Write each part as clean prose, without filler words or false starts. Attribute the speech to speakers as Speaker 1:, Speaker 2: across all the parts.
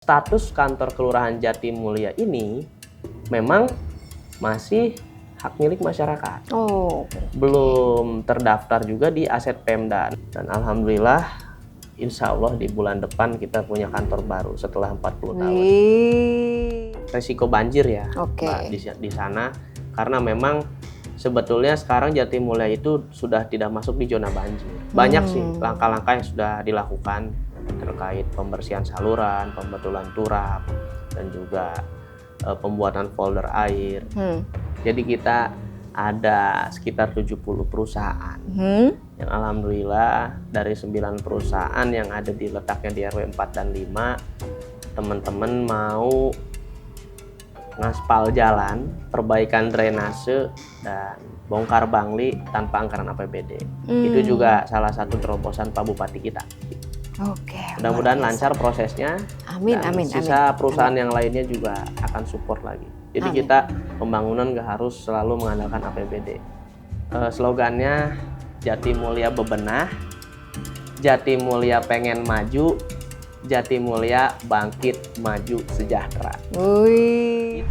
Speaker 1: Status kantor kelurahan Jatimulya ini memang masih hak milik masyarakat.
Speaker 2: Oh.
Speaker 1: Belum terdaftar juga di aset Pemda. Dan alhamdulillah insya Allah di bulan depan kita punya kantor baru setelah 40 tahun. Resiko banjir ya,
Speaker 2: Oke.
Speaker 1: Mbak, di sana karena memang sebetulnya sekarang Jatimulya itu sudah tidak masuk di zona banjir. Banyak sih langkah-langkah yang sudah dilakukan terkait pembersihan saluran, pembetulan turap, dan juga pembuatan folder air. Jadi kita ada sekitar 70 perusahaan yang alhamdulillah dari 9 perusahaan yang ada di letaknya di RW 4 dan 5, teman-teman mau ngaspal jalan, perbaikan drainase, dan bongkar bangli tanpa anggaran APBD. Itu juga salah satu terobosan Pak Bupati kita.
Speaker 2: Oke.
Speaker 1: Mudah-mudahan lancar prosesnya.
Speaker 2: Amin,
Speaker 1: dan
Speaker 2: amin,
Speaker 1: sisa
Speaker 2: amin.
Speaker 1: perusahaan yang lainnya juga akan support lagi. Jadi
Speaker 2: Amin.
Speaker 1: kita pembangunan nggak harus selalu mengandalkan APBD. Slogannya Jatimulya bebenah, Jatimulya pengen maju, Jatimulya bangkit maju sejahtera.
Speaker 2: Wih.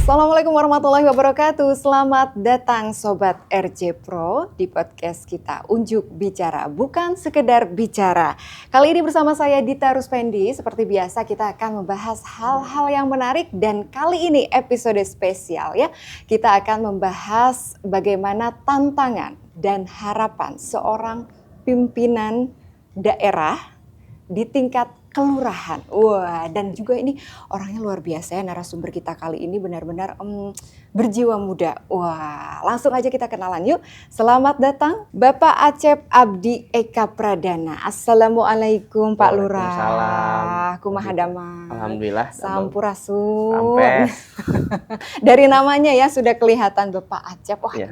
Speaker 2: Assalamualaikum warahmatullahi wabarakatuh. Selamat datang Sobat RJ Pro di podcast kita Unjuk Bicara, bukan sekedar bicara. Kali ini bersama saya Dita Ruspendi. Seperti biasa kita akan membahas hal-hal yang menarik dan kali ini episode spesial ya. Kita akan membahas bagaimana tantangan dan harapan seorang pimpinan daerah di tingkat kelurahan. Wah, dan juga ini orangnya luar biasa ya, narasumber kita kali ini benar-benar berjiwa muda. Wah, langsung aja kita kenalan yuk. Selamat datang Bapak Acep Abdi Eka Pradana. Assalamualaikum Pak Lurah.
Speaker 1: Waalaikumsalam.
Speaker 2: Kumaha damang.
Speaker 1: Alhamdulillah.
Speaker 2: Sampurasun.
Speaker 1: Sampai.
Speaker 2: Dari namanya ya sudah kelihatan Bapak Acep. Wah,
Speaker 1: Ya.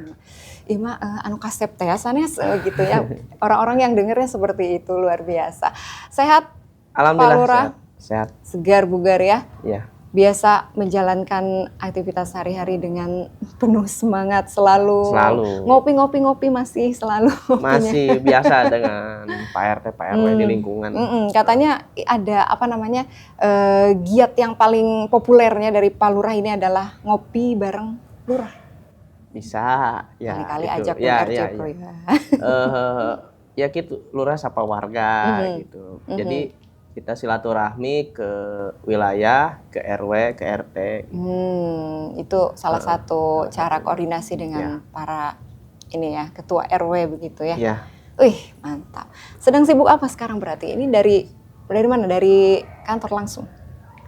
Speaker 2: Ima anu kasep teh sanes gitu ya. Orang-orang yang dengernya seperti itu luar biasa. Sehat
Speaker 1: Alhamdulillah
Speaker 2: Pak Lurah?
Speaker 1: sehat.
Speaker 2: Segar bugar ya.
Speaker 1: Ya.
Speaker 2: Biasa menjalankan aktivitas sehari-hari dengan penuh semangat selalu. Ngopi-ngopi masih selalu.
Speaker 1: Masih biasa dengan Pak RT, Pak RW di lingkungan.
Speaker 2: Katanya ada apa namanya giat yang paling populernya dari Pak Lurah ini adalah ngopi bareng Lurah.
Speaker 1: Bisa. Ya,
Speaker 2: Kali-kali
Speaker 1: itu.
Speaker 2: ajak
Speaker 1: Ya,
Speaker 2: RJ
Speaker 1: ya,
Speaker 2: Pro
Speaker 1: ya.
Speaker 2: ya.
Speaker 1: Ya gitu, Lurah sapa warga gitu. Jadi kita silaturahmi ke wilayah, ke RW, ke RT.
Speaker 2: Itu salah satu cara koordinasi dengan para ini ya, ketua RW begitu ya.
Speaker 1: Iya.
Speaker 2: Wih, mantap. Sedang sibuk apa sekarang berarti? Ini dari mana? Dari kantor langsung?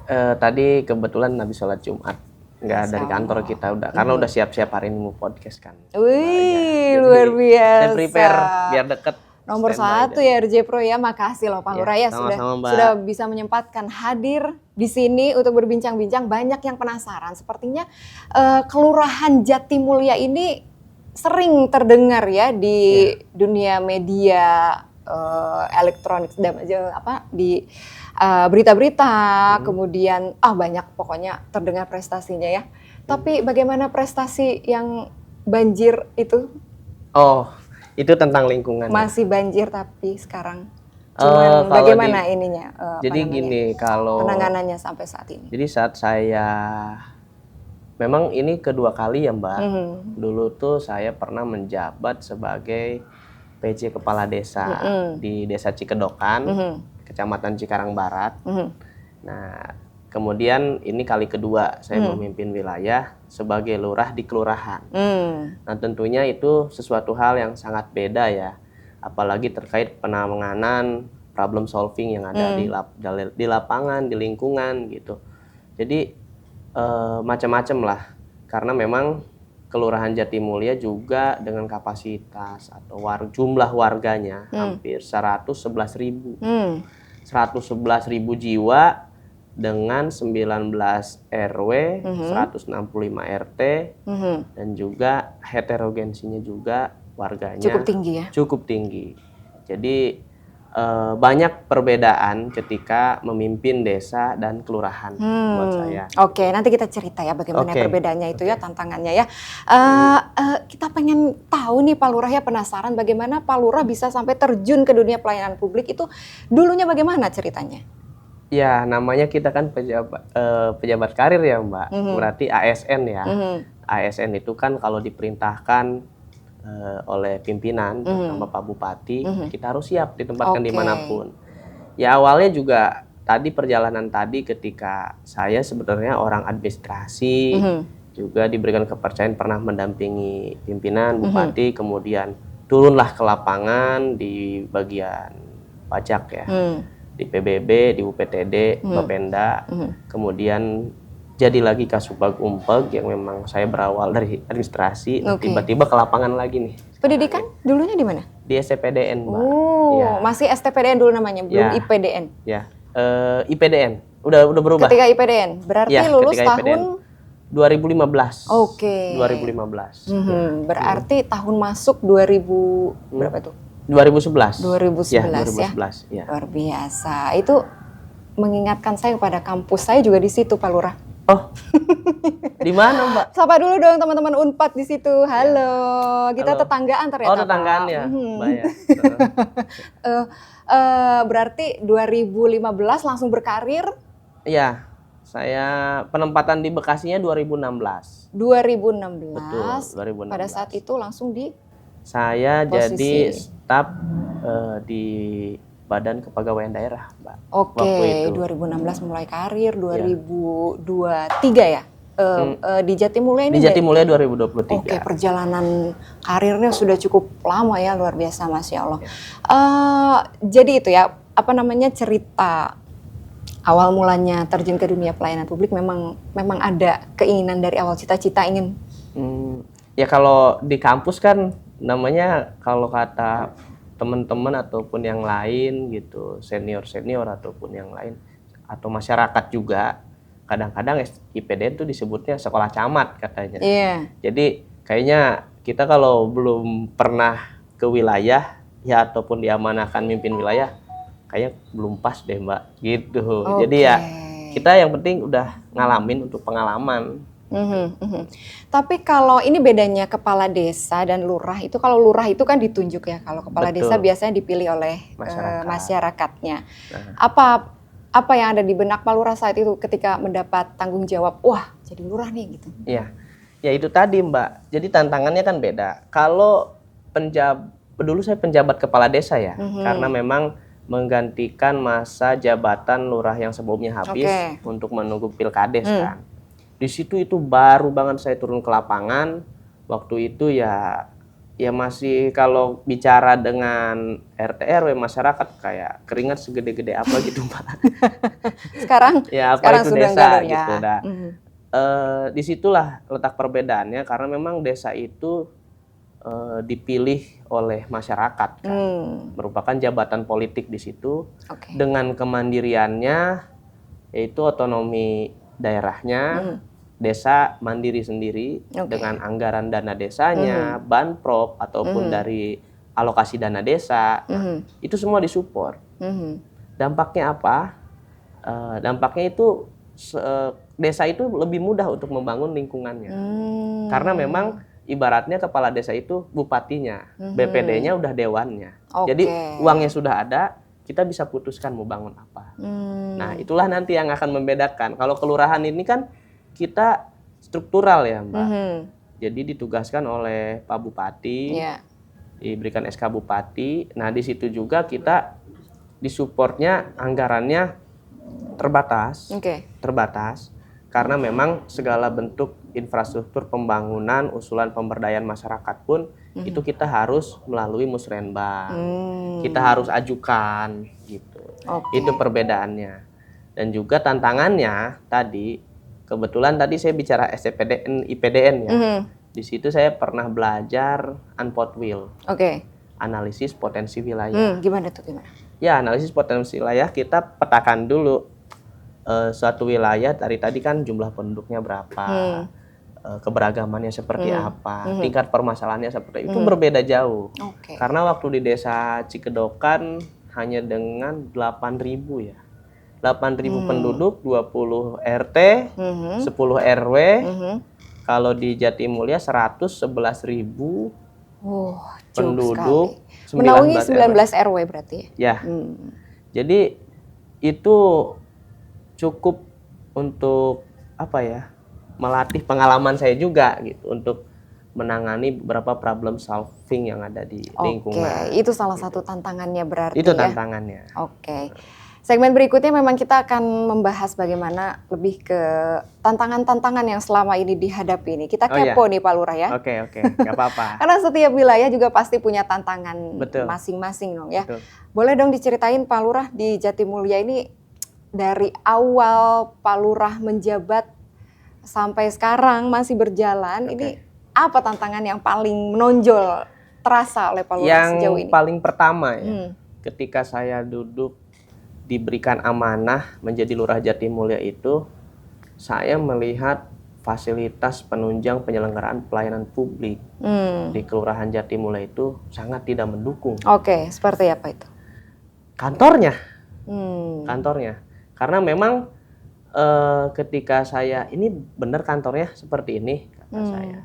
Speaker 1: Tadi kebetulan habis sholat Jumat. Nggak dari kantor kita udah, karena udah siap-siap hari ini mau podcast kan.
Speaker 2: Wih, luar biasa.
Speaker 1: Saya prepare biar deket.
Speaker 2: Nomor satu ya RJ Pro ya, makasih loh Pak Lurah ya sudah bisa menyempatkan hadir di sini untuk berbincang-bincang. Banyak yang penasaran, sepertinya Kelurahan Jatimulya ini sering terdengar ya di dunia media elektronik di berita-berita, kemudian banyak pokoknya terdengar prestasinya ya. Tapi bagaimana prestasi yang banjir itu?
Speaker 1: Oh, itu tentang lingkungan.
Speaker 2: Masih banjir tapi sekarang. Cuman bagaimana ininya?
Speaker 1: Jadi gini, kalau
Speaker 2: penanganannya sampai saat ini.
Speaker 1: Jadi saat saya, memang ini kedua kali ya Mbak. Dulu tuh saya pernah menjabat sebagai PJ Kepala Desa di Desa Cikedokan, Kecamatan Cikarang Barat. Nah, kemudian ini kali kedua saya memimpin wilayah sebagai lurah di kelurahan. Nah, tentunya itu sesuatu hal yang sangat beda ya, apalagi terkait penanganan problem solving yang ada di lapangan, di lingkungan gitu. Jadi macam-macam lah, karena memang Kelurahan Jatimulya juga dengan kapasitas atau jumlah warganya hampir 111.000. 111.000 jiwa dengan 19 RW, 165 RT, dan juga heterogensinya juga warganya
Speaker 2: Cukup tinggi ya?
Speaker 1: Cukup tinggi. Jadi banyak perbedaan ketika memimpin desa dan kelurahan buat saya.
Speaker 2: Oke, nanti kita cerita ya bagaimana perbedaannya itu ya, tantangannya ya. Kita pengen tahu nih Pak Lurah ya, penasaran bagaimana Pak Lurah bisa sampai terjun ke dunia pelayanan publik itu dulunya bagaimana ceritanya?
Speaker 1: Ya, namanya kita kan pejabat karir ya Mbak, berarti ASN ya. ASN itu kan kalau diperintahkan oleh pimpinan sama Pak Bupati, kita harus siap ditempatkan dimanapun. Ya awalnya juga tadi perjalanan tadi ketika saya sebenarnya orang administrasi, juga diberikan kepercayaan pernah mendampingi pimpinan Bupati, kemudian turunlah ke lapangan di bagian pajak ya, di PBB, di UPTD, Bapenda, kemudian jadi lagi Kasubag Umpeg yang memang saya berawal dari administrasi, tiba-tiba ke lapangan lagi nih.
Speaker 2: Pendidikan dulunya di mana?
Speaker 1: Di STPDN, Mbak.
Speaker 2: Ya. Masih STPDN dulu namanya, belum IPDN.
Speaker 1: Ya, IPDN. Udah berubah.
Speaker 2: Ketika IPDN, berarti lulus tahun
Speaker 1: 2015. 2015.
Speaker 2: Berarti tahun masuk 2000 berapa tuh?
Speaker 1: 2011.
Speaker 2: 2011 ya. Luar biasa. Itu mengingatkan saya kepada kampus saya juga di situ, Pak Lurah.
Speaker 1: Oh, di mana Mbak?
Speaker 2: Sapa dulu dong teman-teman Unpad di situ. Halo, kita tetanggaan ternyata.
Speaker 1: Oh, tetanggaan ya, Mbak ya.
Speaker 2: Berarti 2015 langsung berkarir?
Speaker 1: Iya, saya penempatan di Bekasinya 2016.
Speaker 2: 2016.
Speaker 1: Betul, 2016.
Speaker 2: Pada saat itu langsung di?
Speaker 1: Saya jadi staf di Badan Kepegawaian Daerah, Mbak.
Speaker 2: Oke, 2016 mulai karir, 2023 ya? Di Jatimulya ini?
Speaker 1: Di Jatimulya 2023.
Speaker 2: Oke, perjalanan karirnya sudah cukup lama ya, luar biasa, Masya Allah. Jadi itu ya, apa namanya, cerita awal mulanya terjun ke dunia pelayanan publik memang ada keinginan dari awal, cita-cita ingin?
Speaker 1: Ya kalau di kampus kan namanya, kalau kata teman-teman ataupun yang lain gitu, senior ataupun yang lain, atau masyarakat juga, kadang-kadang IPDN itu disebutnya sekolah camat katanya. Jadi kayaknya kita kalau belum pernah ke wilayah ya ataupun diamanahkan mimpin wilayah, kayaknya belum pas deh Mbak gitu. Jadi ya kita yang penting udah ngalamin untuk pengalaman.
Speaker 2: Tapi kalau ini bedanya kepala desa dan lurah itu, kalau lurah itu kan ditunjuk ya, kalau kepala desa biasanya dipilih oleh masyarakatnya. Apa yang ada di benak Pak Lurah saat itu ketika mendapat tanggung jawab, wah jadi lurah nih gitu?
Speaker 1: Iya, ya itu tadi Mbak. Jadi tantangannya kan beda. Kalau dulu saya penjabat kepala desa ya, karena memang menggantikan masa jabatan lurah yang sebelumnya habis untuk menunggu pilkades kan. Di situ itu baru banget saya turun ke lapangan. Waktu itu ya masih kalau bicara dengan RT RW masyarakat kayak keringat segede-gede apa gitu Mbak.
Speaker 2: Sekarang
Speaker 1: itu
Speaker 2: sudah
Speaker 1: desa
Speaker 2: enggak,
Speaker 1: gitu.
Speaker 2: Ya.
Speaker 1: Disitulah letak perbedaannya karena memang desa itu dipilih oleh masyarakat kan. Merupakan jabatan politik di situ dengan kemandiriannya, yaitu otonomi daerahnya. Desa mandiri sendiri dengan anggaran dana desanya, banprop ataupun dari alokasi dana desa, itu semua disupport. Dampaknya apa? Dampaknya itu desa itu lebih mudah untuk membangun lingkungannya, karena memang ibaratnya kepala desa itu bupatinya, BPD-nya udah dewannya, jadi uangnya sudah ada, kita bisa putuskan mau bangun apa. Nah itulah nanti yang akan membedakan. Kalau kelurahan ini kan kita struktural ya Mbak, jadi ditugaskan oleh Pak Bupati, diberikan SK Bupati. Nah di situ juga kita disupportnya anggarannya terbatas, karena memang segala bentuk infrastruktur pembangunan, usulan pemberdayaan masyarakat pun itu kita harus melalui Musrenbang, kita harus ajukan gitu. Itu perbedaannya. Dan juga tantangannya tadi, kebetulan tadi saya bicara STPDN, IPDN ya. Di Di situ saya pernah belajar UNPOT-WIL,
Speaker 2: Oke.
Speaker 1: analisis potensi wilayah.
Speaker 2: Gimana tuh, gimana?
Speaker 1: Ya, analisis potensi wilayah kita petakan dulu suatu wilayah dari tadi kan jumlah penduduknya berapa, keberagamannya seperti apa, tingkat permasalahannya seperti itu berbeda jauh.
Speaker 2: Oke.
Speaker 1: Karena waktu di desa Cikedokan hanya dengan 8.000 ya. 8.000 penduduk, 20 RT, 10 RW. Kalau di Jatimulya 111.000 penduduk,
Speaker 2: sekali. Menaungi
Speaker 1: 19
Speaker 2: 19 RW berarti ya?
Speaker 1: Ya. Jadi itu cukup untuk apa ya? Melatih pengalaman saya juga gitu untuk menangani beberapa problem solving yang ada di lingkungan.
Speaker 2: Oke, itu salah satu tantangannya berarti
Speaker 1: Itu
Speaker 2: ya?
Speaker 1: tantangannya.
Speaker 2: Oke. Segmen berikutnya memang kita akan membahas bagaimana lebih ke tantangan-tantangan yang selama ini dihadapi ini. Kita kepo nih Pak Lurah ya.
Speaker 1: Oke, nggak apa-apa.
Speaker 2: Karena setiap wilayah juga pasti punya tantangan masing-masing dong ya.
Speaker 1: Betul.
Speaker 2: Boleh dong diceritain Pak Lurah di Jatimulya ini dari awal Pak Lurah menjabat sampai sekarang masih berjalan, ini apa tantangan yang paling menonjol terasa oleh Pak Lurah sejauh ini?
Speaker 1: Yang paling pertama ya, ketika saya duduk diberikan amanah menjadi Lurah Jatimulya itu, saya melihat fasilitas penunjang penyelenggaraan pelayanan publik di Kelurahan Jatimulya itu sangat tidak mendukung.
Speaker 2: Oke, seperti apa itu?
Speaker 1: Kantornya. Karena memang ketika saya, ini benar kantornya seperti ini, kata saya.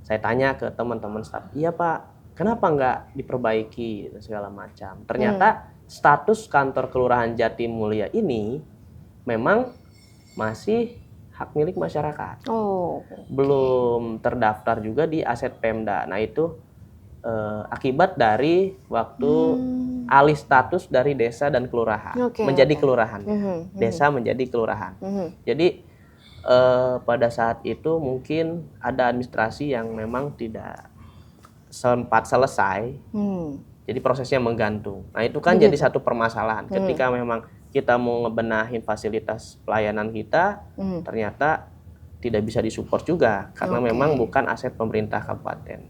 Speaker 1: Saya tanya ke teman-teman staf, iya Pak, kenapa nggak diperbaiki dan segala macam. Ternyata status kantor Kelurahan Jatimulya ini memang masih hak milik masyarakat. Belum terdaftar juga di aset Pemda. Nah itu akibat dari waktu alih status dari desa dan kelurahan menjadi kelurahan. Desa menjadi kelurahan. Jadi pada saat itu mungkin ada administrasi yang memang tidak sempat selesai. Jadi prosesnya menggantung. Nah itu kan jadi satu permasalahan. Ketika memang kita mau ngebenahin fasilitas pelayanan kita, ternyata tidak bisa disupport juga karena memang bukan aset pemerintah kabupaten.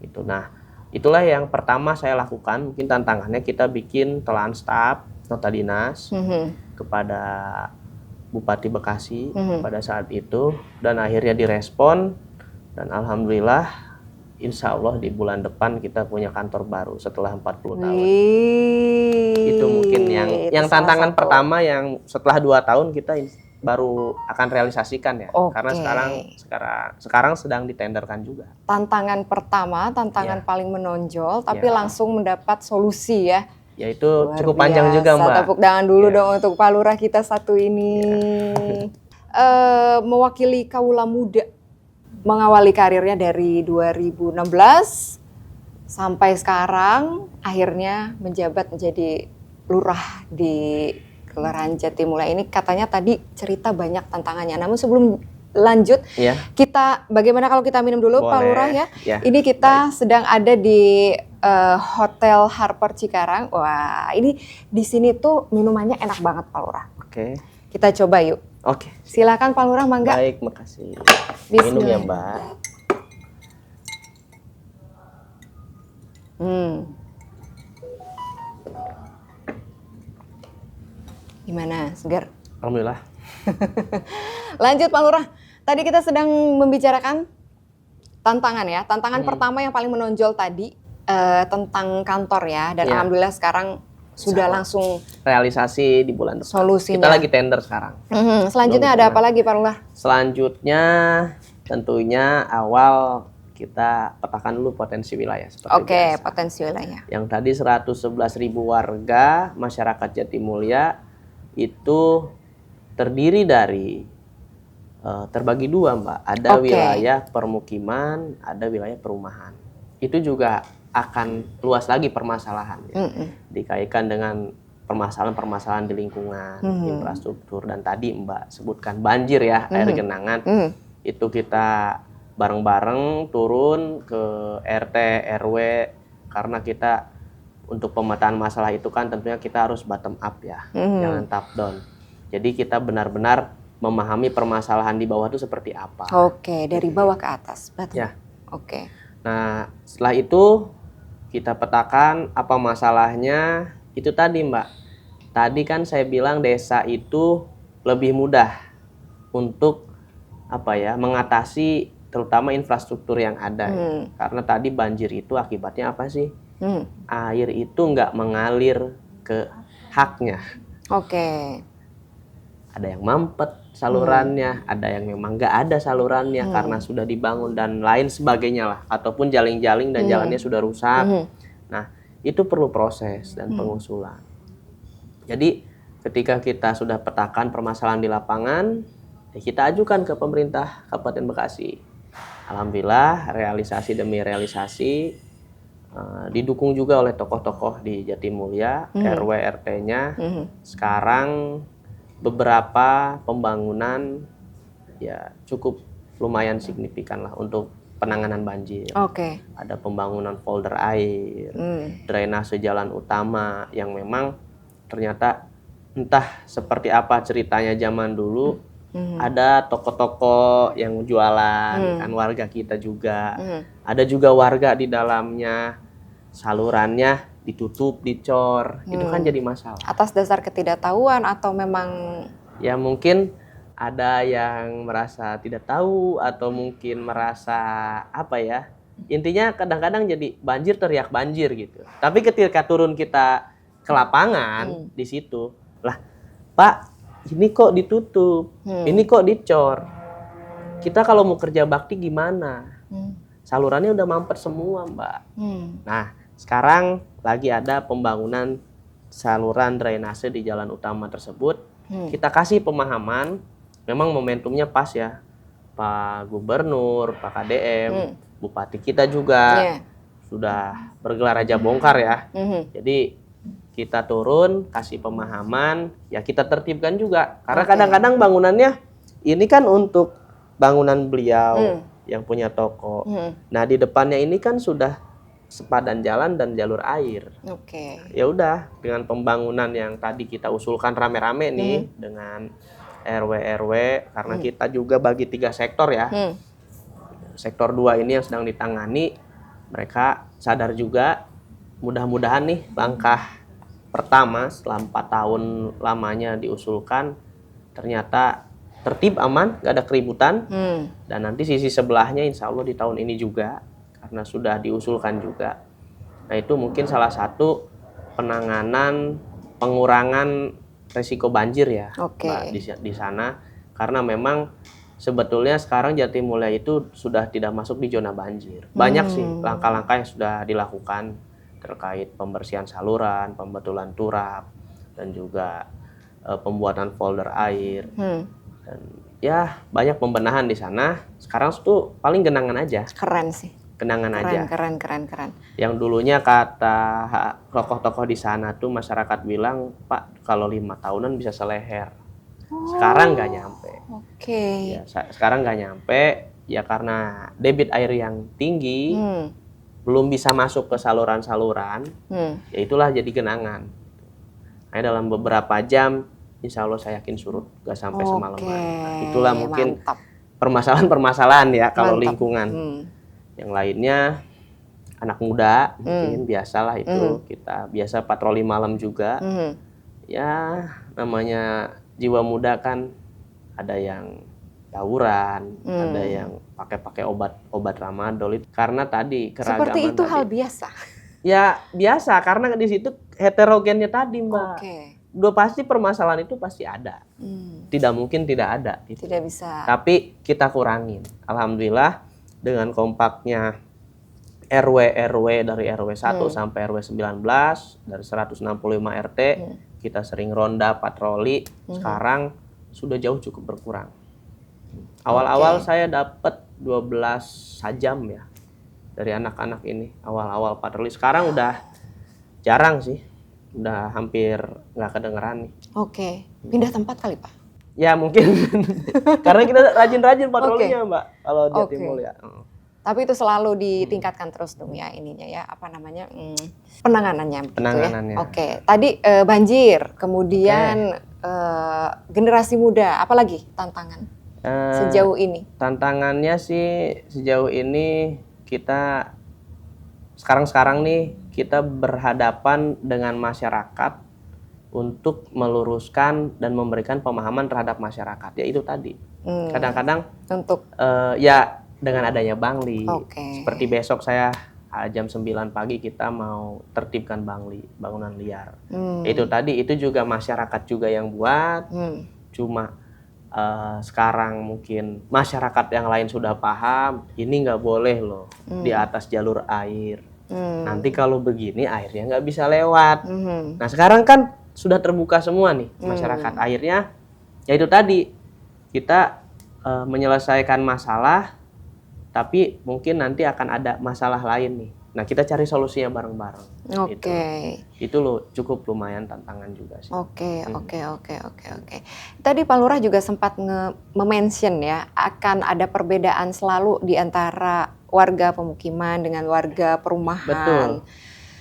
Speaker 1: Itu. Nah itulah yang pertama saya lakukan. Mungkin tantangannya kita bikin telan staf nota dinas kepada Bupati Bekasi pada saat itu, dan akhirnya direspon, dan alhamdulillah insya Allah di bulan depan kita punya kantor baru setelah 40 tahun. Itu mungkin yang tantangan pertama yang setelah 2 tahun kita baru akan realisasikan ya. Karena sekarang sedang ditenderkan juga.
Speaker 2: Tantangan pertama, paling menonjol, tapi langsung mendapat solusi ya.
Speaker 1: Ya itu cukup panjang juga Mbak.
Speaker 2: Tepuk tangan dulu dong untuk Pak Lurah kita satu ini. Mewakili kaula muda, mengawali karirnya dari 2016 sampai sekarang akhirnya menjabat menjadi lurah di Kelurahan Jatimulya ini. Katanya tadi cerita banyak tantangannya. Namun sebelum lanjut, kita bagaimana kalau kita minum dulu Pak Lurah ya? Ini kita sedang ada di Hotel Harper Cikarang. Wah, ini di sini tuh minumannya enak banget Pak Lurah. Kita coba yuk. Silakan Pak Lurah, mangga.
Speaker 1: Baik, makasih.
Speaker 2: Bismillah.
Speaker 1: Minum ya Mbak.
Speaker 2: Gimana, segar?
Speaker 1: Alhamdulillah.
Speaker 2: Lanjut Pak Lurah. Tadi kita sedang membicarakan tantangan ya. Tantangan pertama yang paling menonjol tadi tentang kantor ya. Dan alhamdulillah sekarang sudah langsung
Speaker 1: realisasi di bulan depan.
Speaker 2: Solusinya.
Speaker 1: Kita lagi tender sekarang.
Speaker 2: Selanjutnya ada apa lagi Pak Lurah?
Speaker 1: Selanjutnya tentunya awal kita petakan dulu potensi wilayah seperti biasa.
Speaker 2: Potensi wilayah.
Speaker 1: Yang tadi 111.000 warga masyarakat Jatimulya itu terdiri dari terbagi dua Mbak. Ada wilayah permukiman, ada wilayah perumahan. Itu juga akan luas lagi permasalahan dikaitkan dengan permasalahan-permasalahan di lingkungan, infrastruktur, dan tadi Mbak sebutkan banjir ya, air genangan. Itu kita bareng-bareng turun ke RT, RW, karena kita untuk pemetaan masalah itu kan tentunya kita harus bottom up ya, jangan top down. Jadi kita benar-benar memahami permasalahan di bawah itu seperti apa.
Speaker 2: Dari bawah ke atas, betul.
Speaker 1: Ya.
Speaker 2: Oke.
Speaker 1: Nah, setelah itu kita petakan apa masalahnya. Itu tadi Mbak. Tadi kan saya bilang desa itu lebih mudah untuk mengatasi terutama infrastruktur yang ada ya. Karena tadi banjir itu akibatnya apa sih? Air itu nggak mengalir ke haknya.
Speaker 2: Oke.
Speaker 1: Ada yang mampet salurannya, ada yang memang nggak ada salurannya karena sudah dibangun dan lain sebagainya lah. Ataupun jaling-jaling dan jalannya sudah rusak. Nah, itu perlu proses dan pengusulan. Jadi ketika kita sudah petakan permasalahan di lapangan, ya kita ajukan ke pemerintah Kabupaten Bekasi. Alhamdulillah realisasi demi realisasi, didukung juga oleh tokoh-tokoh di Jatimulya, RW RT-nya. Sekarang beberapa pembangunan ya cukup lumayan signifikan lah untuk penanganan banjir.
Speaker 2: Oke.
Speaker 1: Ada pembangunan folder air, drainase jalan utama yang memang ternyata entah seperti apa ceritanya zaman dulu, ada toko-toko yang jualan, kan warga kita juga. Ada juga warga di dalamnya, salurannya ditutup, dicor, itu kan jadi masalah.
Speaker 2: Atas dasar ketidaktahuan atau memang?
Speaker 1: Ya mungkin ada yang merasa tidak tahu atau mungkin merasa intinya kadang-kadang jadi banjir teriak banjir gitu. Tapi ketika turun kita ke lapangan di situ, lah Pak, ini kok ditutup, ini kok dicor. Kita kalau mau kerja bakti gimana? Salurannya udah mampet semua Mbak. Nah sekarang lagi ada pembangunan saluran drainase di jalan utama tersebut. Kita kasih pemahaman, memang momentumnya pas ya. Pak Gubernur, Pak KDM, Bupati kita juga sudah bergelar aja bongkar ya. Jadi kita turun, kasih pemahaman, ya kita tertibkan juga. Karena kadang-kadang bangunannya ini kan untuk bangunan beliau yang punya toko. Nah di depannya ini kan sudah sepadan jalan dan jalur air. Ya udah dengan pembangunan yang tadi kita usulkan rame-rame nih dengan RW karena kita juga bagi 3 sektor ya. Sektor 2 ini yang sedang ditangani, mereka sadar juga. Mudah-mudahan nih langkah pertama setelah 4 tahun lamanya diusulkan ternyata tertib, aman, gak ada keributan. Dan nanti sisi sebelahnya insya Allah di tahun ini juga karena sudah diusulkan juga. Nah itu mungkin salah satu penanganan pengurangan resiko banjir ya Mbak, di sana. Karena memang sebetulnya sekarang Jatimulya itu sudah tidak masuk di zona banjir. Banyak sih langkah-langkah yang sudah dilakukan terkait pembersihan saluran, pembetulan turap, dan juga pembuatan folder air. Dan ya banyak pembenahan di sana. Sekarang tuh paling genangan aja.
Speaker 2: Keren sih.
Speaker 1: Genangan aja.
Speaker 2: Keren.
Speaker 1: Yang dulunya kata tokoh-tokoh di sana tuh masyarakat bilang, Pak kalau 5 tahunan bisa seleher. Sekarang nggak nyampe. Ya, sekarang nggak nyampe ya karena debit air yang tinggi, belum bisa masuk ke saluran-saluran, ya itulah jadi genangan. Nah, dalam beberapa jam, insya Allah saya yakin surut, nggak sampai semalaman. Nah, itulah mungkin permasalahan-permasalahan ya kalau lingkungan. Yang lainnya anak muda mungkin biasalah itu kita biasa patroli malam juga. Ya namanya jiwa muda kan ada yang tawuran, ada yang pakai obat tramadol itu karena tadi keragaman.
Speaker 2: Seperti itu
Speaker 1: tadi.
Speaker 2: Hal biasa.
Speaker 1: Ya biasa karena di situ heterogennya tadi Mbak. Udah pasti permasalahan itu pasti ada. Tidak mungkin tidak ada. Gitu.
Speaker 2: Tidak bisa.
Speaker 1: Tapi kita kurangin. Alhamdulillah dengan kompaknya RW dari RW 1 sampai RW 19 dari 165 RT kita sering ronda patroli. Sekarang sudah jauh cukup berkurang. Awal-awal saya dapat 12 sajam ya dari anak-anak ini awal-awal patroli. Sekarang udah jarang sih, udah hampir nggak kedengeran nih.
Speaker 2: Pindah tempat kali Pak?
Speaker 1: Ya mungkin karena kita rajin-rajin patrolinya Mbak kalau Jatimulya.
Speaker 2: Tapi itu selalu ditingkatkan terus dong ya ininya ya penanganannya.
Speaker 1: Penanganannya.
Speaker 2: Ya? Tadi banjir, kemudian generasi muda, apalagi tantangan sejauh ini?
Speaker 1: Tantangannya sih sejauh ini kita sekarang nih kita berhadapan dengan masyarakat untuk meluruskan dan memberikan pemahaman terhadap masyarakat. Ya itu tadi. Kadang-kadang
Speaker 2: Untuk
Speaker 1: ya dengan adanya Bangli,
Speaker 2: Oke.
Speaker 1: seperti besok saya jam 9 pagi kita mau tertibkan Bangli, bangunan liar. Itu tadi, itu juga masyarakat juga yang buat, cuma sekarang mungkin masyarakat yang lain sudah paham, ini nggak boleh loh di atas jalur air. Nanti kalau begini airnya nggak bisa lewat. Nah sekarang kan sudah terbuka semua nih masyarakat airnya. Ya itu tadi, kita menyelesaikan masalah, tapi mungkin nanti akan ada masalah lain nih. Nah kita cari solusinya bareng-bareng.
Speaker 2: Oke.
Speaker 1: Itu loh cukup lumayan tantangan juga sih.
Speaker 2: Oke. Tadi Pak Lurah juga sempat mention ya, akan ada perbedaan selalu di antara warga pemukiman dengan warga perumahan.
Speaker 1: Betul.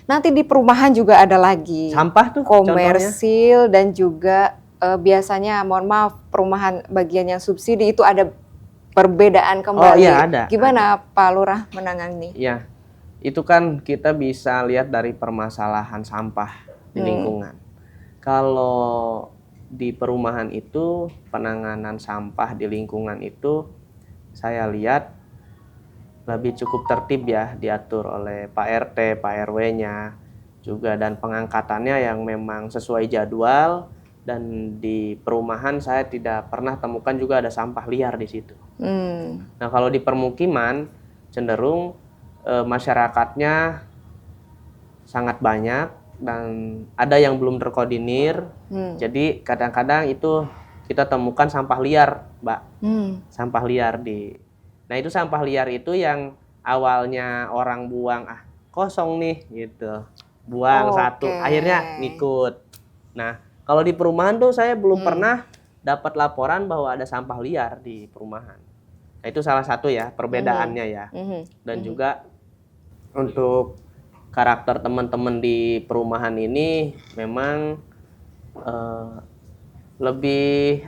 Speaker 2: Nanti di perumahan juga ada lagi
Speaker 1: Sampah tuh
Speaker 2: komersil contohnya. Dan juga biasanya, mohon maaf, perumahan bagian yang subsidi itu ada perbedaan kembali.
Speaker 1: Oh iya ada.
Speaker 2: Gimana Pak Lurah menangani?
Speaker 1: Iya, itu kan kita bisa lihat dari permasalahan sampah di lingkungan. Kalau di perumahan itu, penanganan sampah di lingkungan itu saya lihat lebih cukup tertib ya, diatur oleh Pak RT, Pak RW-nya juga, dan pengangkatannya yang memang sesuai jadwal. Dan di perumahan saya tidak pernah temukan juga ada sampah liar di situ. Nah kalau di permukiman cenderung masyarakatnya sangat banyak dan ada yang belum terkoordinir. Jadi kadang-kadang itu kita temukan sampah liar, Mbak. Sampah liar Nah itu sampah liar itu yang awalnya orang buang kosong nih gitu, buang satu, akhirnya ngikut. Nah kalau di perumahan tuh saya belum pernah dapat laporan bahwa ada sampah liar di perumahan. Nah itu salah satu ya perbedaannya ya. Dan juga untuk karakter teman-teman di perumahan ini memang lebih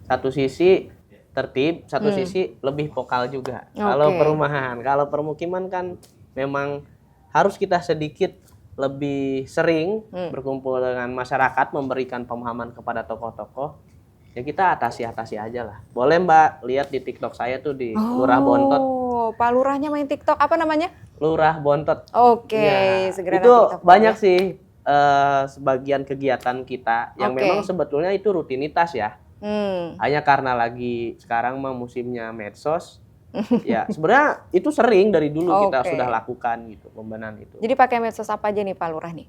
Speaker 1: satu sisi tertib, satu sisi lebih vokal juga. Kalau perumahan, kalau permukiman kan memang harus kita sedikit lebih sering berkumpul dengan masyarakat, memberikan pemahaman kepada tokoh-tokoh. Ya kita atasi aja lah. Boleh Mbak lihat di TikTok saya tuh di Lurah Bontot.
Speaker 2: Oh, Pak Lurahnya main TikTok, apa namanya?
Speaker 1: Lurah Bontot.
Speaker 2: Oke, segera
Speaker 1: itu
Speaker 2: TikTok
Speaker 1: banyak
Speaker 2: ya.
Speaker 1: sih sebagian kegiatan kita yang memang sebetulnya itu rutinitas ya. Hanya karena lagi sekarang mah musimnya medsos. Ya sebenarnya itu sering dari dulu kita sudah lakukan gitu, pembenahan itu.
Speaker 2: Jadi pakai medsos apa aja nih Pak Lurah nih?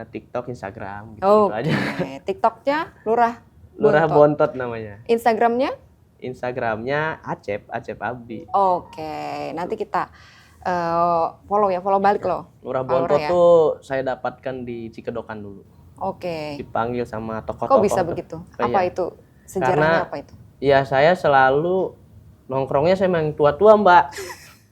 Speaker 1: TikTok, Instagram gitu aja.
Speaker 2: TikToknya
Speaker 1: Lurah Bontot namanya.
Speaker 2: Instagramnya?
Speaker 1: Instagramnya Acep Abdi.
Speaker 2: Oke, nanti kita follow balik loh.
Speaker 1: Lurah Bontot
Speaker 2: ya?
Speaker 1: tuh saya dapatkan di Cikedokan dulu.
Speaker 2: Oke.
Speaker 1: Dipanggil sama tokoh-tokoh.
Speaker 2: Kok bisa begitu? Apa itu? Sejarahnya apa itu?
Speaker 1: Ya saya selalu nongkrongnya saya memang tua-tua Mbak.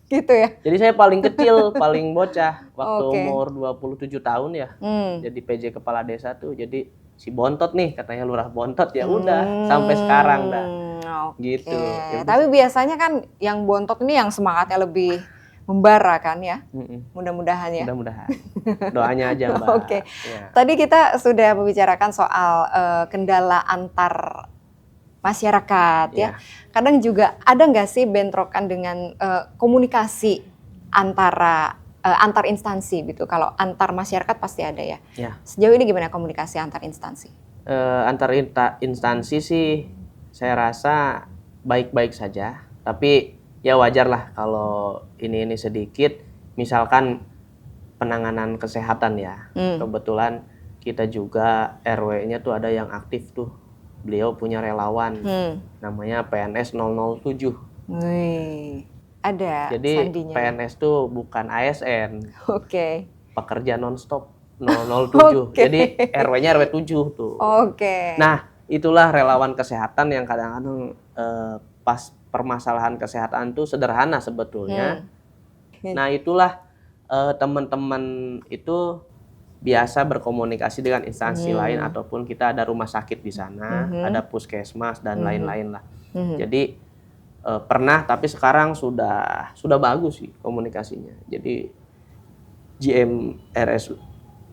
Speaker 2: Gitu ya?
Speaker 1: Jadi saya paling kecil, paling bocah. Waktu umur 27 tahun ya. Jadi PJ Kepala Desa tuh. Jadi si Bontot nih katanya Lurah Bontot. Ya udah sampai sekarang dah. Gitu.
Speaker 2: Tapi biasanya kan yang Bontot ini yang semangatnya lebih membara kan ya? Mudah-mudahan ya?
Speaker 1: Mudah-mudahan. Doanya aja Mbak.
Speaker 2: Oke. Ya. Tadi kita sudah membicarakan soal kendala antar masyarakat ya. Kadang juga ada nggak sih bentrokan dengan komunikasi antar instansi gitu. Kalau antar masyarakat pasti ada ya. Sejauh ini gimana komunikasi antar instansi?
Speaker 1: Antar instansi sih saya rasa baik-baik saja. Tapi ya wajar lah kalau ini sedikit. Misalkan penanganan kesehatan ya. Kebetulan kita juga RW-nya tuh ada yang aktif tuh. Beliau punya relawan, namanya PNS 007.
Speaker 2: Wih, ada
Speaker 1: jadi
Speaker 2: sandinya.
Speaker 1: PNS tuh bukan ASN. Pekerja nonstop 007. Jadi RW-nya RW 7 tuh. Nah, itulah relawan kesehatan yang kadang-kadang pas permasalahan kesehatan tuh sederhana sebetulnya. Nah, itulah teman-teman itu biasa berkomunikasi dengan instansi lain ataupun kita ada rumah sakit di sana, ada puskesmas dan lain-lain lah. Jadi pernah, tapi sekarang sudah bagus sih komunikasinya. Jadi GMRS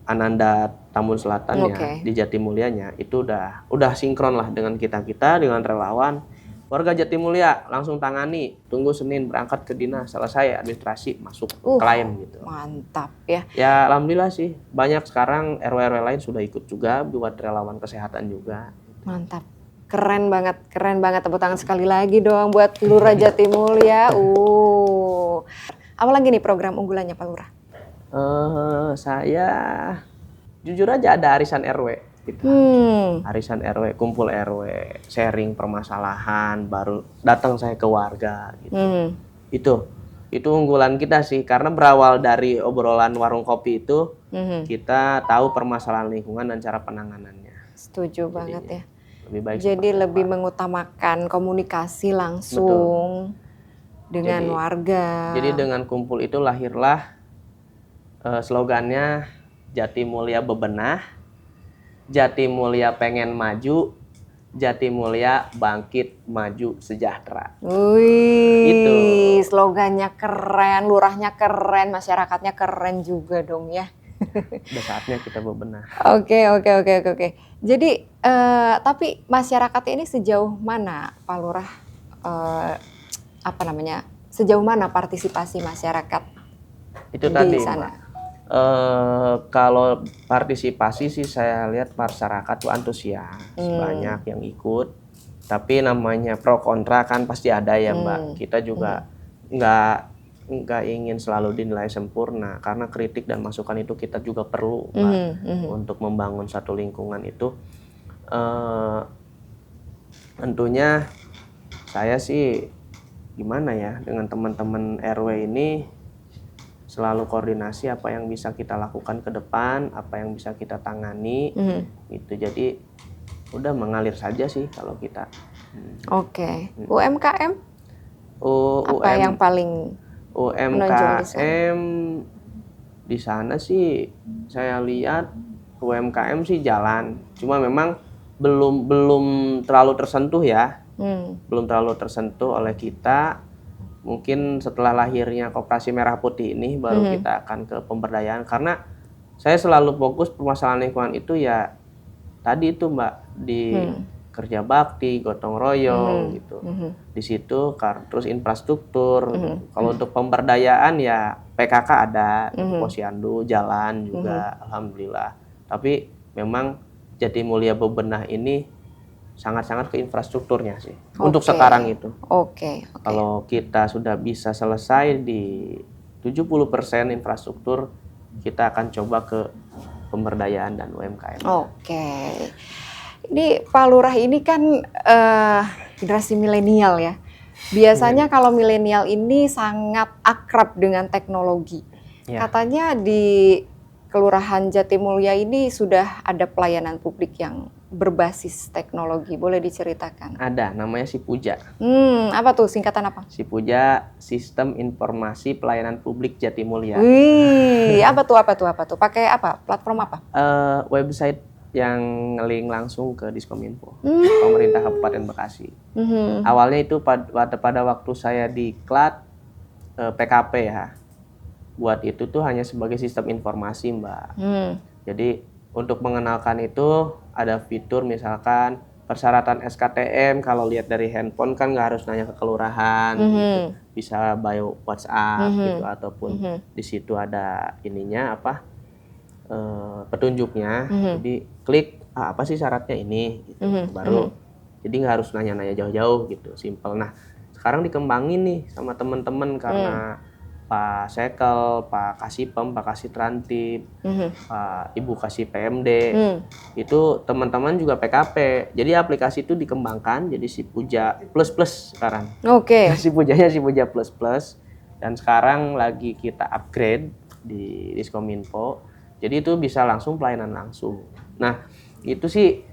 Speaker 1: Ananda Tambun Selatan ya di Jatimulianya itu udah sinkron lah dengan kita dengan relawan. Warga Jatimulia langsung tangani, tunggu Senin berangkat ke dinas, selesai administrasi masuk klaim gitu.
Speaker 2: Mantap ya.
Speaker 1: Ya alhamdulillah sih, banyak sekarang RW-RW lain sudah ikut juga buat relawan kesehatan juga.
Speaker 2: Mantap. Keren banget, tepuk tangan sekali lagi dong buat Lurah Jatimulia. Apalagi nih program unggulannya Pak Lurah?
Speaker 1: Saya jujur aja ada arisan RW gitu. Arisan RW, kumpul RW, sharing permasalahan, baru datang saya ke warga gitu. Itu unggulan kita sih, karena berawal dari obrolan warung kopi itu kita tahu permasalahan lingkungan dan cara penanganannya.
Speaker 2: Setuju banget ya.
Speaker 1: Lebih baik.
Speaker 2: Jadi lebih mengutamakan komunikasi langsung dengan warga.
Speaker 1: Jadi dengan kumpul itu lahirlah slogannya Jatimulia bebenah, Jatimulia pengen maju, Jatimulia bangkit maju sejahtera.
Speaker 2: Wih,
Speaker 1: itu
Speaker 2: slogannya keren, lurahnya keren, masyarakatnya keren juga dong ya.
Speaker 1: Udah saatnya kita bebenah.
Speaker 2: Oke. Jadi tapi masyarakat ini sejauh mana Pak Lurah sejauh mana partisipasi masyarakat
Speaker 1: itu
Speaker 2: di
Speaker 1: tadi
Speaker 2: sana?
Speaker 1: Kalau partisipasi sih saya lihat masyarakat tuh antusias, banyak yang ikut. Tapi namanya pro kontra kan pasti ada ya Mbak. Kita juga nggak ingin selalu dinilai sempurna, karena kritik dan masukan itu kita juga perlu Mbak, untuk membangun satu lingkungan itu. Tentunya saya sih gimana ya, dengan teman-teman RW ini selalu koordinasi apa yang bisa kita lakukan ke depan, apa yang bisa kita tangani, gitu. Jadi udah mengalir saja sih kalau kita.
Speaker 2: Oke. UMKM? Apa yang paling
Speaker 1: UMKM di sana sih saya lihat UMKM sih jalan, cuma memang belum terlalu tersentuh ya, belum terlalu tersentuh oleh kita. Mungkin setelah lahirnya Koperasi Merah Putih ini baru kita akan ke pemberdayaan, karena saya selalu fokus permasalahan lingkungan itu ya tadi itu Mbak, di kerja bakti, gotong royong gitu. Di situ terus infrastruktur. Kalau untuk pemberdayaan ya PKK ada, Posyandu jalan juga alhamdulillah. Tapi memang Jatimulia bebenah ini sangat-sangat ke infrastrukturnya sih. Untuk sekarang itu. Kalau kita sudah bisa selesai di 70% infrastruktur, kita akan coba ke pemberdayaan dan UMKM.
Speaker 2: Ini Pak Lurah ini kan generasi milenial ya. Biasanya kalau milenial ini sangat akrab dengan teknologi. Katanya di Kelurahan Jatimulia ini sudah ada pelayanan publik yang berbasis teknologi. Boleh diceritakan?
Speaker 1: Ada, namanya Sipuja.
Speaker 2: Apa tuh, singkatan apa?
Speaker 1: Sipuja, Sistem Informasi Pelayanan Publik Jatimulia.
Speaker 2: Wih, apa tuh? Pakai apa? Platform apa?
Speaker 1: Website yang nge-link langsung ke Diskominfo, pemerintah Kabupaten Bekasi. Awalnya itu pada waktu saya diklat PKP ya. Buat itu tuh hanya sebagai sistem informasi Mbak. Jadi untuk mengenalkan itu ada fitur misalkan persyaratan SKTM, kalau lihat dari handphone kan nggak harus nanya ke kelurahan, gitu. Bisa bio WhatsApp gitu, ataupun di situ ada ininya petunjuknya. Jadi klik apa sih syaratnya ini, gitu. Baru jadi nggak harus nanya-nanya jauh-jauh gitu, simple. Nah sekarang dikembangin nih sama teman-teman karena Pak Sekel, Pak Kasipem, Pak Kasitrantip, Pak Ibu Kasih PMD, itu teman-teman juga PKP. Jadi aplikasi itu dikembangkan jadi Sipuja Plus sekarang. Sipujanya Sipuja Plus, dan sekarang lagi kita upgrade di Diskominfo. Jadi itu bisa langsung pelayanan langsung. Nah itu sih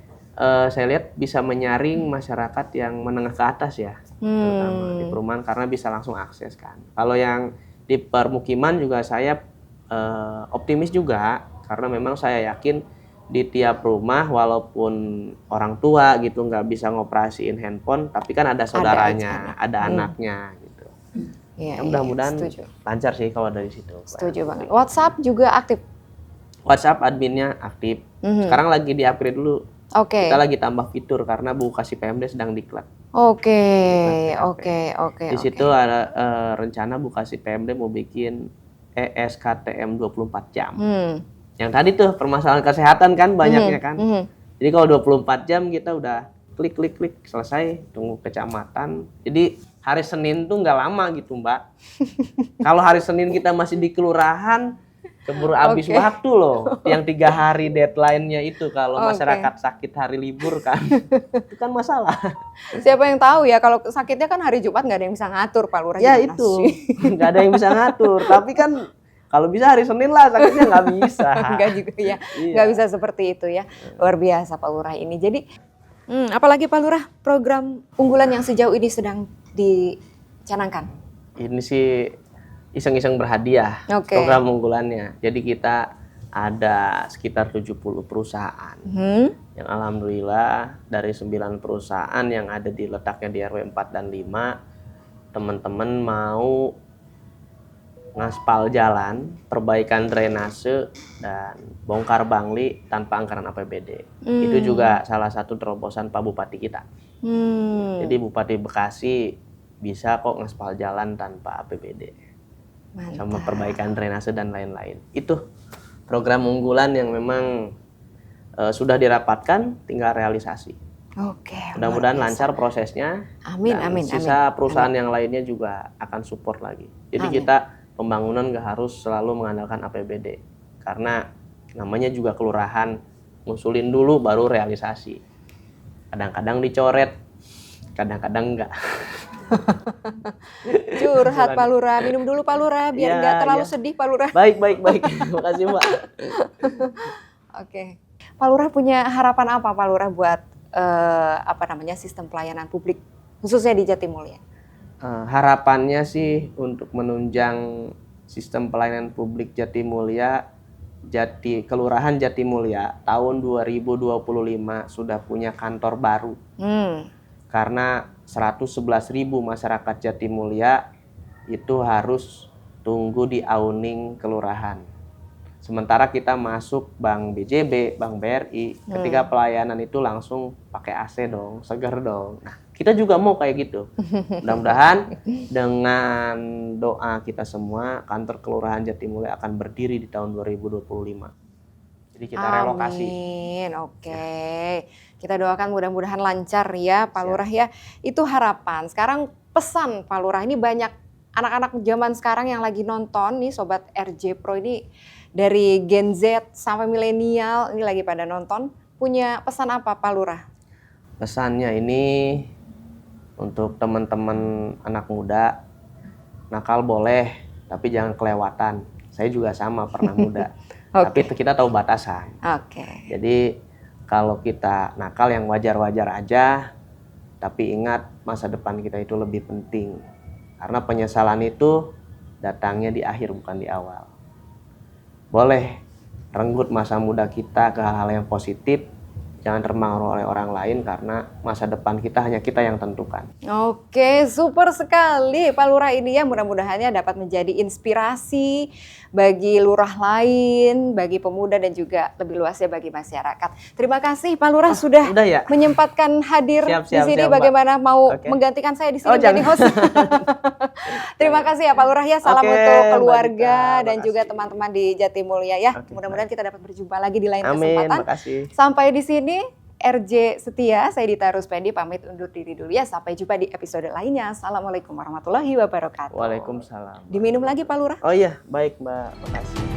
Speaker 1: saya lihat bisa menyaring masyarakat yang menengah ke atas ya, terutama di perumahan, karena bisa langsung akses kan. Kalau yang di permukiman juga saya optimis juga, karena memang saya yakin di tiap rumah walaupun orang tua gitu nggak bisa ngoperasiin handphone, tapi kan ada saudaranya, ada anaknya gitu.
Speaker 2: Ya,
Speaker 1: Mudah-mudahan lancar sih kalau dari situ.
Speaker 2: Setuju banget. WhatsApp juga aktif?
Speaker 1: WhatsApp adminnya aktif. Sekarang lagi di-upgrade dulu.
Speaker 2: Oke.
Speaker 1: Kita lagi tambah fitur karena Bu Kasih PMD sedang diklat.
Speaker 2: Oke.
Speaker 1: Di situ ada rencana Bu Kasih PMD mau bikin ESKTM 24 jam. Yang tadi tuh permasalahan kesehatan kan banyaknya kan. Jadi kalau 24 jam kita udah klik selesai, tunggu kecamatan. Jadi hari Senin tuh nggak lama gitu Mbak. Kalau hari Senin kita masih di kelurahan, keburu habis waktu loh. Yang 3 hari deadline-nya itu kalau masyarakat sakit hari libur kan. Itu kan masalah.
Speaker 2: Siapa yang tahu ya kalau sakitnya kan hari Jumat nggak ada yang bisa ngatur Pak Lurah.
Speaker 1: Ya itu, nggak ada yang bisa ngatur. Tapi kan kalau bisa hari Senin lah, sakitnya nggak bisa.
Speaker 2: Nggak juga ya, nggak bisa seperti itu ya. Luar biasa Pak Lurah ini. Jadi apalagi Pak Lurah program unggulan yang sejauh ini sedang dicanangkan? Ini
Speaker 1: sih iseng-iseng berhadiah program unggulannya. Jadi kita ada sekitar 70 perusahaan yang alhamdulillah dari 9 perusahaan yang ada di letaknya di RW 4 dan 5, teman-teman mau ngaspal jalan, perbaikan drainase, dan bongkar bangli tanpa anggaran APBD. Itu juga salah satu terobosan Pak Bupati kita. Jadi Bupati Bekasi bisa kok ngaspal jalan tanpa APBD. Mantap. Sama perbaikan drainase dan lain-lain. Itu program unggulan yang memang sudah dirapatkan, tinggal realisasi. Mudah-mudahan lancar prosesnya.
Speaker 2: Amin.
Speaker 1: Sisa perusahaan yang lainnya juga akan support lagi. Jadi kita pembangunan nggak harus selalu mengandalkan APBD. Karena namanya juga kelurahan, ngusulin dulu baru realisasi. Kadang-kadang dicoret, kadang-kadang enggak.
Speaker 2: Curhat Pak Lurah, minum dulu Pak Lurah biar nggak terlalu sedih Pak Lurah.
Speaker 1: Baik. Terima kasih Mbak.
Speaker 2: Oke. Pak Lurah punya harapan apa Pak Lurah buat sistem pelayanan publik khususnya di Jatimulya?
Speaker 1: Harapannya sih untuk menunjang sistem pelayanan publik Jatimulya, Kelurahan Jatimulya tahun 2025 sudah punya kantor baru. Karena 111.000 masyarakat Jatimulya itu harus tunggu di Auning kelurahan. Sementara kita masuk Bank BJB, Bank BRI, ketika pelayanan itu langsung pakai AC dong, seger dong. Nah, kita juga mau kayak gitu. Mudah-mudahan dengan doa kita semua, kantor Kelurahan Jatimulya akan berdiri di tahun 2025. Jadi kita relokasi.
Speaker 2: Amin, oke. Kita doakan mudah-mudahan lancar ya Pak Lurah ya. Itu harapan. Sekarang pesan Pak Lurah, ini banyak anak-anak zaman sekarang yang lagi nonton nih Sobat RJ Pro ini, dari Gen Z sampai milenial ini lagi pada nonton. Punya pesan apa Pak Lurah?
Speaker 1: Pesannya ini untuk teman-teman anak muda, nakal boleh tapi jangan kelewatan. Saya juga sama pernah muda. Tapi kita tahu batasan. Jadi kalau kita nakal yang wajar-wajar aja, tapi ingat masa depan kita itu lebih penting. Karena penyesalan itu datangnya di akhir bukan di awal. Boleh renggut masa muda kita ke hal-hal yang positif, jangan terpengaruh oleh orang lain karena masa depan kita hanya kita yang tentukan.
Speaker 2: Oke, super sekali Pak Lurah ini ya, mudah-mudahannya dapat menjadi inspirasi bagi lurah lain, bagi pemuda dan juga lebih luasnya bagi masyarakat. Terima kasih Pak Lurah sudah menyempatkan hadir di sini. Bagaimana mau menggantikan saya di sini menjadi host? Terima kasih ya Pak Lurah ya, salam untuk keluarga dan juga teman-teman di Jatimulya ya. Mudah-mudahan kita dapat berjumpa lagi di lain kesempatan. Sampai di sini RJ Setia, saya Dita Ruspendi pamit undur diri dulu ya. Sampai jumpa di episode lainnya. Assalamualaikum warahmatullahi wabarakatuh.
Speaker 1: Waalaikumsalam.
Speaker 2: Diminum lagi Pak Lurah?
Speaker 1: Oh iya, baik Mbak. Makasih.